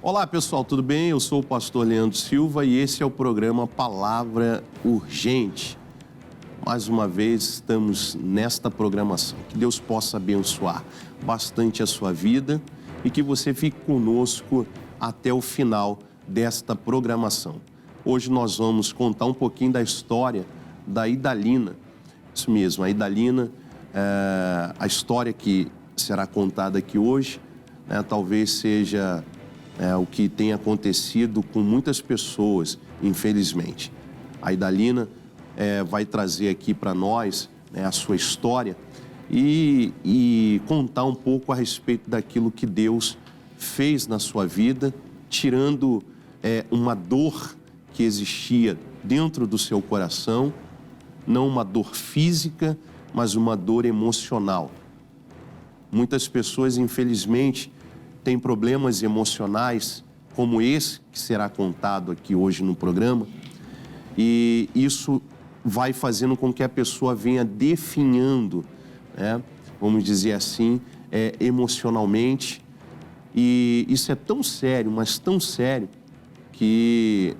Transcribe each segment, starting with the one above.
Olá pessoal, tudo bem? Eu sou o pastor Leandro Silva e esse é o programa Palavra Urgente. Mais uma vez estamos nesta programação. Que Deus possa abençoar bastante a sua vida e que você fique conosco até o final desta programação. Hoje nós vamos contar um pouquinho da história da Idalina. Isso mesmo, a Idalina, a história que será contada aqui hoje, né, talvez seja o que tem acontecido com muitas pessoas, infelizmente. A Idalina vai trazer aqui para nós, né, a sua história e contar um pouco a respeito daquilo que Deus fez na sua vida, tirando uma dor que existia dentro do seu coração, não uma dor física, mas uma dor emocional. Muitas pessoas, infelizmente, têm problemas emocionais, como esse que será contado aqui hoje no programa, e isso vai fazendo com que a pessoa venha definhando, né, vamos dizer assim, emocionalmente. E isso é tão sério, mas tão sério, que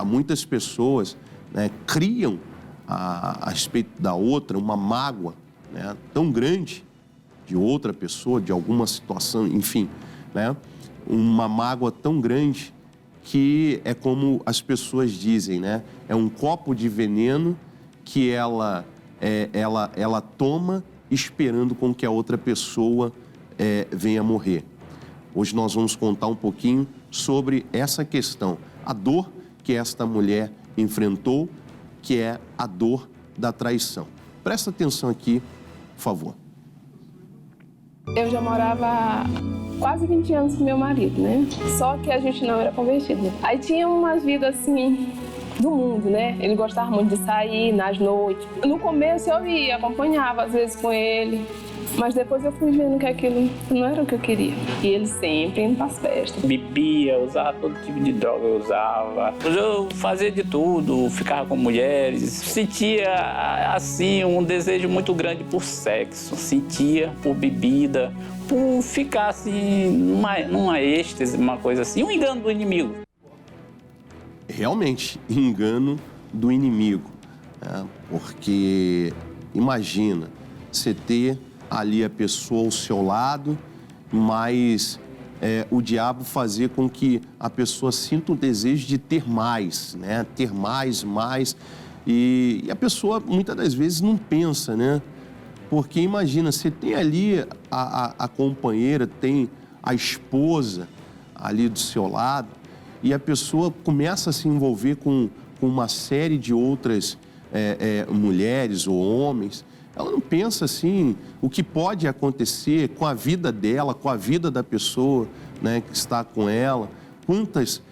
muitas pessoas, né, criam a respeito da outra uma mágoa, né, tão grande de outra pessoa, de alguma situação, enfim, né, uma mágoa tão grande que é como as pessoas dizem, né, é um copo de veneno que ela toma esperando com que a outra pessoa venha morrer. Hoje nós vamos contar um pouquinho sobre essa questão, a dor que esta mulher enfrentou, que é a dor da traição. Presta atenção aqui, por favor. Eu já morava há quase 20 anos com meu marido, né? Só que a gente não era convertido. Aí tinha umas vidas assim do mundo, né? Ele gostava muito de sair nas noites. No começo eu ia, acompanhava às vezes com ele. Mas depois eu fui vendo que aquilo não era o que eu queria. E ele sempre indo para as festas. Bebia, usava todo tipo de droga, eu usava. Eu fazia de tudo, ficava com mulheres. Sentia, assim, um desejo muito grande por sexo. Sentia por bebida, por ficar, assim, numa êxtase, uma coisa assim. Um engano do inimigo. Realmente, engano do inimigo, né? Porque imagina você ter ali a pessoa ao seu lado, mas o diabo fazer com que a pessoa sinta o desejo de ter mais, né? Ter mais, e a pessoa muitas das vezes não pensa, né? Porque imagina, você tem ali a companheira, tem a esposa ali do seu lado, e a pessoa começa a se envolver com uma série de outras mulheres ou homens. Ela não pensa assim, o que pode acontecer com a vida dela, com a vida da pessoa, né, que está com ela. Quantas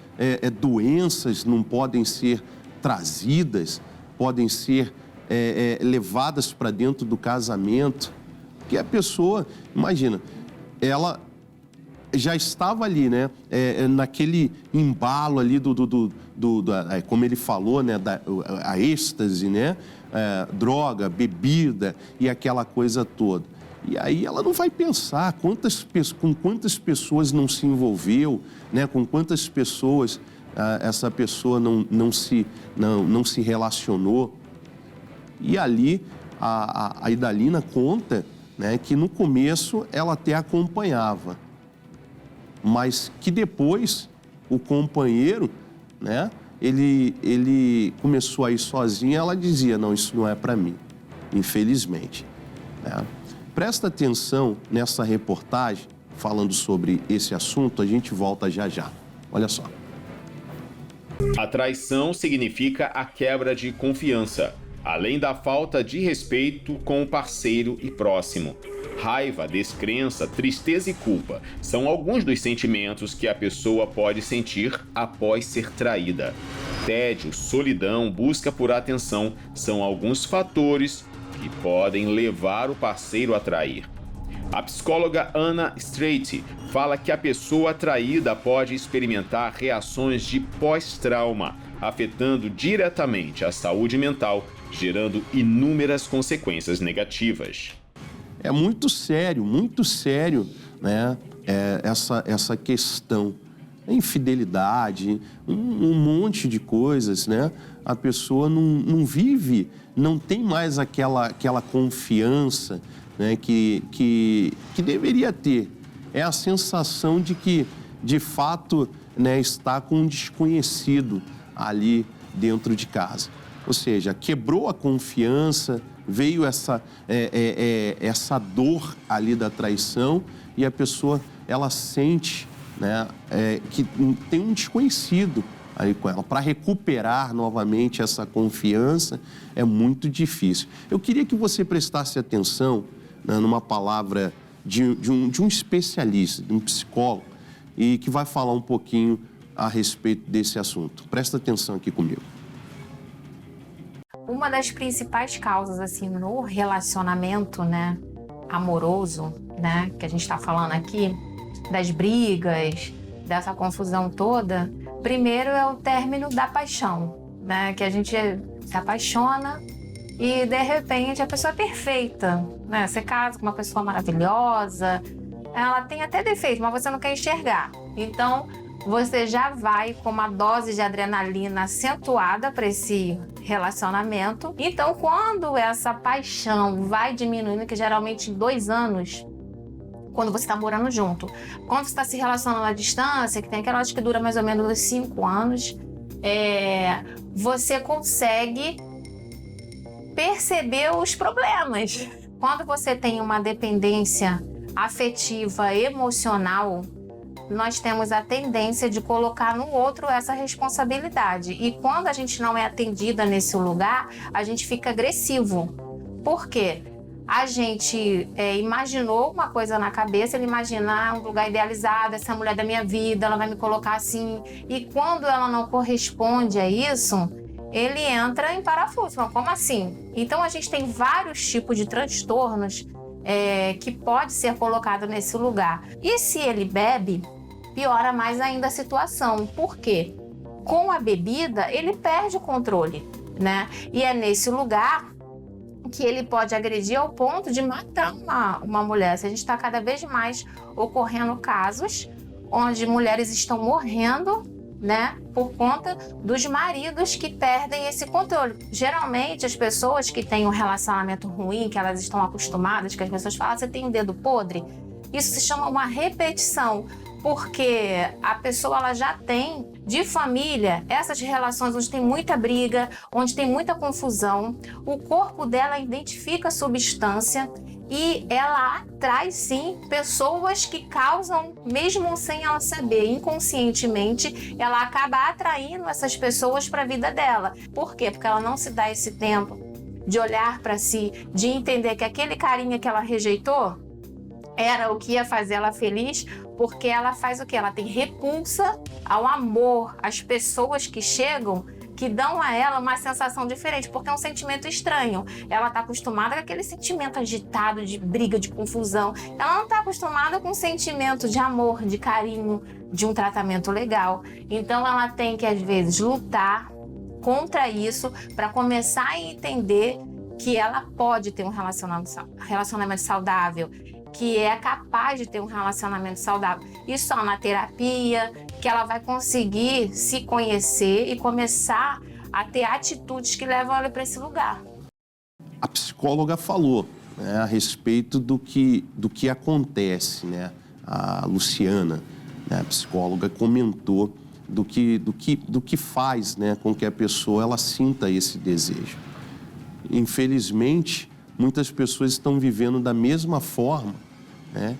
doenças não podem ser trazidas, podem ser levadas para dentro do casamento. Que a pessoa, imagina, ela já estava ali, né, naquele embalo ali como ele falou, né, a êxtase, né, droga, bebida e aquela coisa toda. E aí ela não vai pensar com quantas pessoas não se envolveu, né, com quantas pessoas essa pessoa não se relacionou. E ali a Idalina conta, né, que no começo ela até acompanhava, mas que depois o companheiro, né, ele começou a ir sozinho e ela dizia, não, isso não é para mim, infelizmente, né? Presta atenção nessa reportagem, falando sobre esse assunto, a gente volta já já. Olha só. A traição significa a quebra de confiança, além da falta de respeito com o parceiro e próximo. Raiva, descrença, tristeza e culpa são alguns dos sentimentos que a pessoa pode sentir após ser traída. Tédio, solidão, busca por atenção são alguns fatores que podem levar o parceiro a trair. A psicóloga Anna Straight fala que a pessoa traída pode experimentar reações de pós-trauma, afetando diretamente a saúde mental, gerando inúmeras consequências negativas. É muito sério, né, essa questão. infidelidade, um monte de coisas, né? A pessoa não vive, não tem mais aquela confiança, né, que deveria ter. É a sensação de que, de fato, né, está com um desconhecido ali dentro de casa. Ou seja, quebrou a confiança, veio essa dor ali da traição e a pessoa, ela sente, né, que tem um desconhecido aí com ela. Para recuperar novamente essa confiança é muito difícil. Eu queria que você prestasse atenção, né, numa palavra de um especialista, de um psicólogo, e que vai falar um pouquinho a respeito desse assunto. Presta atenção aqui comigo. Uma das principais causas, assim, no relacionamento, né, amoroso, né, que a gente está falando aqui, das brigas, dessa confusão toda, primeiro é o término da paixão, né, que a gente se apaixona e, de repente, a pessoa é perfeita, né, você casa com uma pessoa maravilhosa, ela tem até defeito, mas você não quer enxergar. Então, você já vai com uma dose de adrenalina acentuada para esse relacionamento. Então, quando essa paixão vai diminuindo, que geralmente em 2 anos, quando você está morando junto, quando você está se relacionando à distância, que tem aquela que dura mais ou menos 5 anos, você consegue perceber os problemas. Quando você tem uma dependência afetiva, emocional, nós temos a tendência de colocar no outro essa responsabilidade. E quando a gente não é atendida nesse lugar, a gente fica agressivo. Por quê? A gente imaginou uma coisa na cabeça, ele imagina um lugar idealizado, essa mulher da minha vida, ela vai me colocar assim. E quando ela não corresponde a isso, ele entra em parafuso. Como assim? Então a gente tem vários tipos de transtornos que pode ser colocado nesse lugar. E se ele bebe, piora mais ainda a situação. Por quê? Com a bebida, ele perde o controle, né? E é nesse lugar que ele pode agredir ao ponto de matar uma mulher. A gente está cada vez mais ocorrendo casos onde mulheres estão morrendo, né, por conta dos maridos que perdem esse controle. Geralmente, as pessoas que têm um relacionamento ruim, que elas estão acostumadas, que as pessoas falam, você tem um dedo podre, isso se chama uma repetição, porque a pessoa ela já tem de família essas relações onde tem muita briga, onde tem muita confusão, o corpo dela identifica a substância e ela atrai, sim, pessoas que causam, mesmo sem ela saber, inconscientemente, ela acaba atraindo essas pessoas para a vida dela. Por quê? Porque ela não se dá esse tempo de olhar para si, de entender que aquele carinha que ela rejeitou era o que ia fazer ela feliz, porque ela faz o quê? Ela tem repulsa ao amor, às pessoas que chegam, que dão a ela uma sensação diferente, porque é um sentimento estranho. Ela está acostumada com aquele sentimento agitado, de briga, de confusão. Ela não está acostumada com um sentimento de amor, de carinho, de um tratamento legal. Então ela tem que, às vezes, lutar contra isso para começar a entender que ela pode ter um relacionamento saudável, que é capaz de ter um relacionamento saudável. E só na terapia que ela vai conseguir se conhecer e começar a ter atitudes que levam ela para esse lugar. A psicóloga falou, né, a respeito do que acontece, né? A Luciana, né, a psicóloga, comentou do que faz, né, com que a pessoa ela sinta esse desejo. Infelizmente, muitas pessoas estão vivendo da mesma forma, né?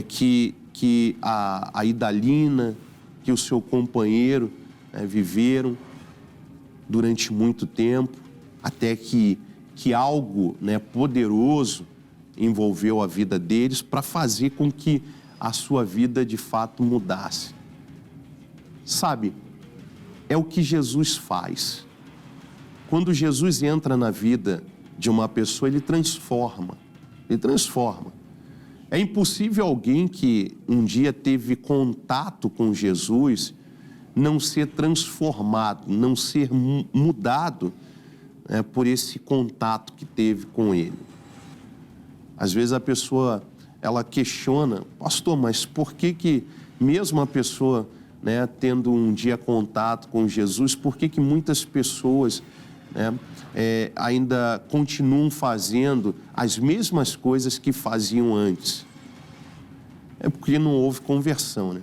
Que a Idalina, que o seu companheiro, né, viveram durante muito tempo, até que algo, né, poderoso envolveu a vida deles para fazer com que a sua vida de fato mudasse. Sabe, é o que Jesus faz. Quando Jesus entra na vida de uma pessoa, ele transforma. É impossível alguém que um dia teve contato com Jesus não ser transformado, não ser mudado, né, por esse contato que teve com ele. Às vezes a pessoa, ela questiona, pastor, mas por que mesmo a pessoa né, tendo um dia contato com Jesus, por que muitas pessoas, né, ainda continuam fazendo as mesmas coisas que faziam antes? É porque não houve conversão, né?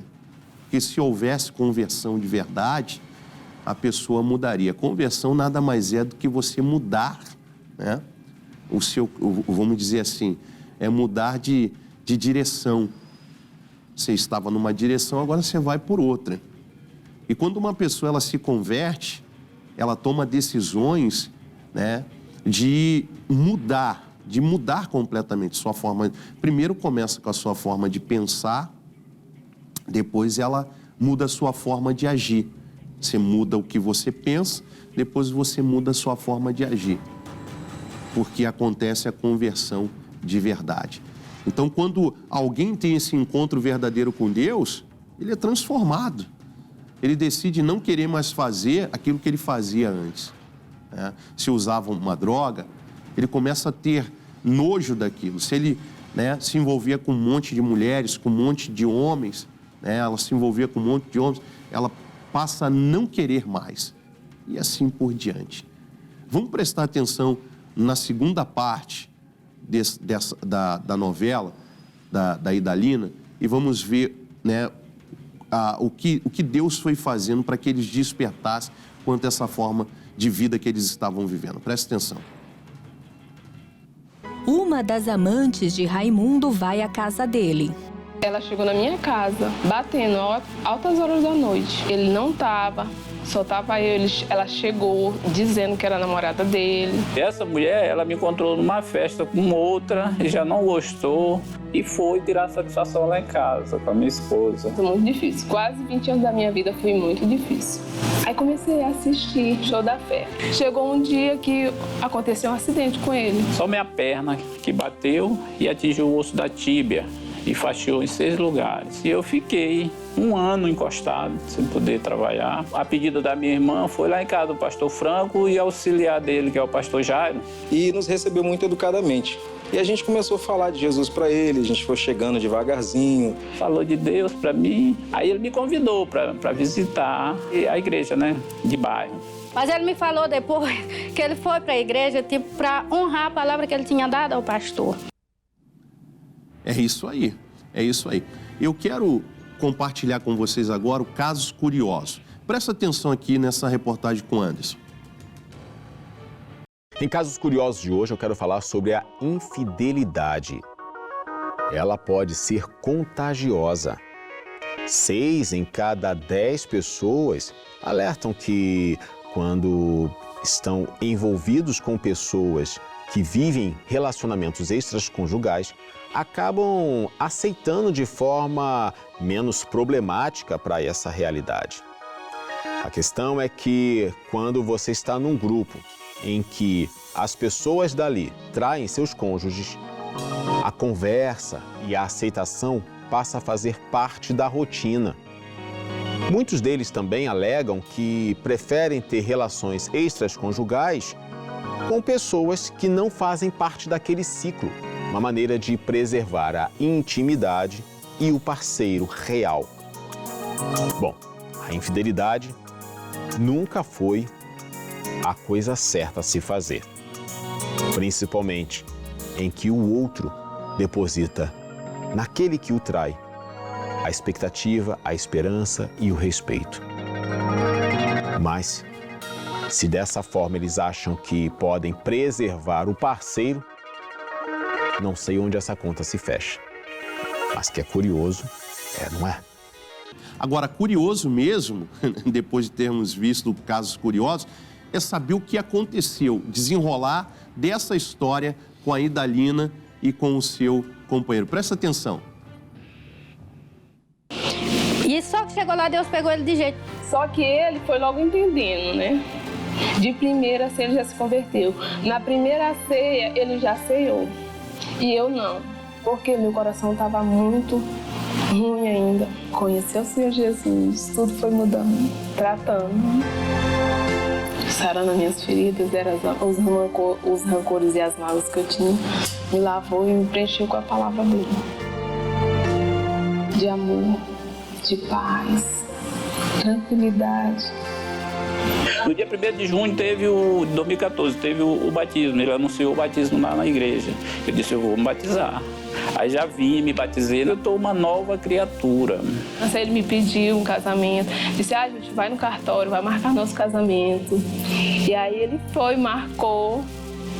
Porque se houvesse conversão de verdade, a pessoa mudaria. Conversão nada mais é do que você mudar, né? O seu, vamos dizer assim, é mudar de direção. Você estava numa direção, agora você vai por outra. E quando uma pessoa ela se converte, ela toma decisões, né, de mudar completamente sua forma. Primeiro começa com a sua forma de pensar, depois ela muda a sua forma de agir. Você muda o que você pensa, depois você muda a sua forma de agir. Porque acontece a conversão de verdade. Então, quando alguém tem esse encontro verdadeiro com Deus, ele é transformado. Ele decide não querer mais fazer aquilo que ele fazia antes, né? Se usava uma droga, ele começa a ter nojo daquilo. Se ele, né, se envolvia com um monte de mulheres, com um monte de homens, né, ela se envolvia com um monte de homens, ela passa a não querer mais. E assim por diante. Vamos prestar atenção na segunda parte da novela, da Idalina, e vamos ver, né, o que Deus foi fazendo para que eles despertassem quanto a essa forma de vida que eles estavam vivendo. Presta atenção. Uma das amantes de Raimundo vai à casa dele. Ela chegou na minha casa, batendo altas horas da noite. Ele não estava, só estava eu. Ela chegou dizendo que era a namorada dele. Essa mulher, ela me encontrou numa festa com outra e já não gostou e foi tirar satisfação lá em casa com a minha esposa. Foi muito difícil. Quase 20 anos da minha vida foi muito difícil. Aí comecei a assistir Show da Fé. Chegou um dia que aconteceu um acidente com ele. Só minha perna que bateu e atingiu o osso da tíbia e fatiou em 6 lugares. E eu fiquei 1 ano encostado, sem poder trabalhar. A pedido da minha irmã, foi lá em casa do pastor Franco e auxiliar dele, que é o pastor Jairo. E nos recebeu muito educadamente. E a gente começou a falar de Jesus para ele, a gente foi chegando devagarzinho. Falou de Deus para mim. Aí ele me convidou para visitar a igreja, né, de bairro. Mas ele me falou depois que ele foi para a igreja, tipo, para honrar a palavra que ele tinha dado ao pastor. É isso aí, é isso aí. Eu quero compartilhar com vocês agora o Casos Curiosos. Presta atenção aqui nessa reportagem com o Anderson. Em Casos Curiosos de hoje eu quero falar sobre a infidelidade. Ela pode ser contagiosa. 6 em cada 10 pessoas alertam que quando estão envolvidos com pessoas que vivem relacionamentos extraconjugais, acabam aceitando de forma menos problemática para essa realidade. A questão é que quando você está num grupo em que as pessoas dali traem seus cônjuges, a conversa e a aceitação passa a fazer parte da rotina. Muitos deles também alegam que preferem ter relações extraconjugais com pessoas que não fazem parte daquele ciclo, uma maneira de preservar a intimidade e o parceiro real. Bom, a infidelidade nunca foi a coisa certa a se fazer, principalmente em que o outro deposita naquele que o trai a expectativa, a esperança e o respeito. Mas, se dessa forma eles acham que podem preservar o parceiro, não sei onde essa conta se fecha. Mas que é curioso, não é? Agora, curioso mesmo, depois de termos visto casos curiosos, é saber o que aconteceu, desenrolar dessa história com a Idalina e com o seu companheiro. Presta atenção. E só que chegou lá, Deus pegou ele de jeito. Só que ele foi logo entendendo, né? De primeira ceia ele já se converteu. Na primeira ceia ele já ceiou. E eu não, porque meu coração estava muito ruim ainda. Conheceu o Senhor Jesus, tudo foi mudando, tratando. Sarando as minhas feridas, eram os rancores e as mágoas que eu tinha. Me lavou e me preencheu com a palavra dele. De amor, de paz, tranquilidade. No dia 1º de junho teve 2014, teve o batismo. Ele anunciou o batismo lá na igreja. Eu disse, eu vou me batizar. Aí já vim, me batizei, eu estou uma nova criatura. Assim, ele me pediu um casamento, disse, a gente vai no cartório, vai marcar nosso casamento. E aí ele foi, marcou,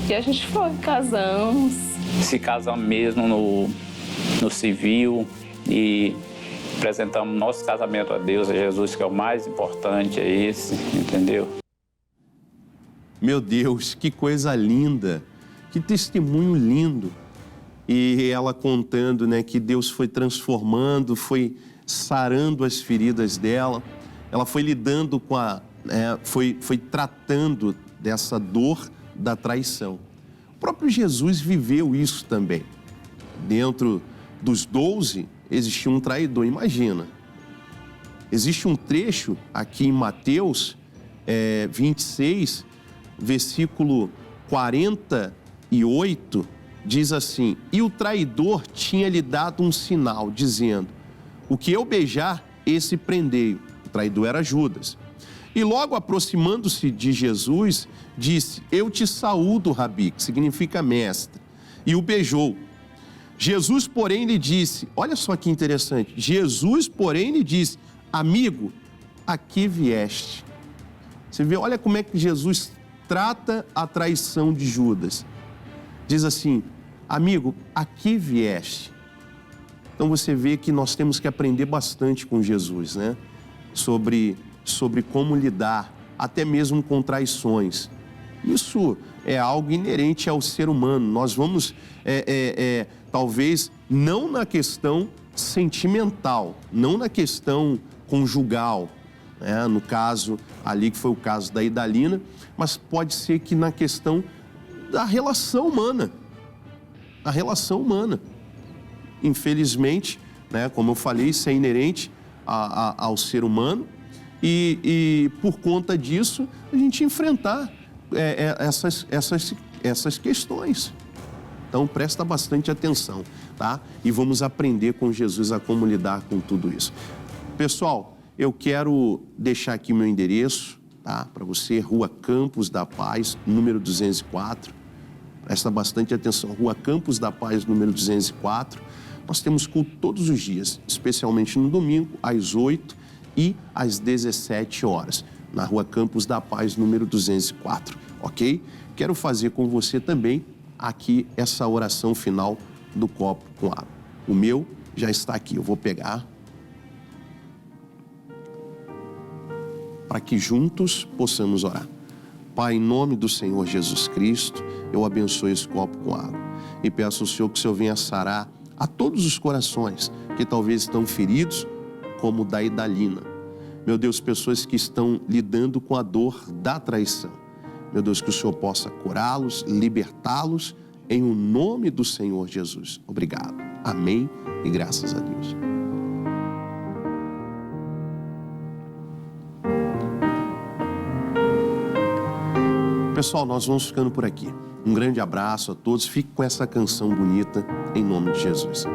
e a gente foi, casamos. Se casamos mesmo no civil e apresentamos nosso casamento a Deus, a Jesus, que é o mais importante, é esse, entendeu? Meu Deus, que coisa linda, que testemunho lindo. E ela contando, né, que Deus foi transformando, foi sarando as feridas dela. Ela foi lidando com foi tratando dessa dor da traição. O próprio Jesus viveu isso também. Dentro dos 12, existia um traidor, imagina. Existe um trecho aqui em Mateus 26, versículo 48, diz assim, e o traidor tinha lhe dado um sinal, dizendo, o que eu beijar, esse prendei. O traidor era Judas. E logo aproximando-se de Jesus, disse, eu te saúdo, Rabi, que significa mestre. E o beijou. Jesus, porém, lhe disse, olha só que interessante, Jesus, porém, lhe disse, amigo, aqui vieste. Você vê, olha como é que Jesus trata a traição de Judas. Diz assim, amigo, aqui vieste. Então você vê que nós temos que aprender bastante com Jesus, né? Sobre como lidar, até mesmo com traições. Isso é algo inerente ao ser humano. Nós vamos, talvez, não na questão sentimental, não na questão conjugal, né? No caso ali, que foi o caso da Idalina, mas pode ser que na questão da relação humana. A relação humana. Infelizmente, né, como eu falei, isso é inerente ao ser humano e por conta disso, a gente enfrentar essas questões. Então, presta bastante atenção, tá? E vamos aprender com Jesus a como lidar com tudo isso. Pessoal, eu quero deixar aqui meu endereço, tá? Para você, Rua Campos da Paz, número 204. Presta bastante atenção, Rua Campos da Paz, número 204. Nós temos culto todos os dias, especialmente no domingo, às 8 e às 17 horas, na Rua Campos da Paz, número 204, ok? Quero fazer com você também aqui essa oração final do copo com água. O meu já está aqui, eu vou pegar para que juntos possamos orar. Pai, em nome do Senhor Jesus Cristo, eu abençoo esse copo com água e peço ao Senhor que o Senhor venha sarar a todos os corações que talvez estão feridos, como o da Idalina. Meu Deus, pessoas que estão lidando com a dor da traição. Meu Deus, que o Senhor possa curá-los, libertá-los, em o nome do Senhor Jesus. Obrigado. Amém e graças a Deus. Pessoal, nós vamos ficando por aqui. Um grande abraço a todos. Fique com essa canção bonita, em nome de Jesus.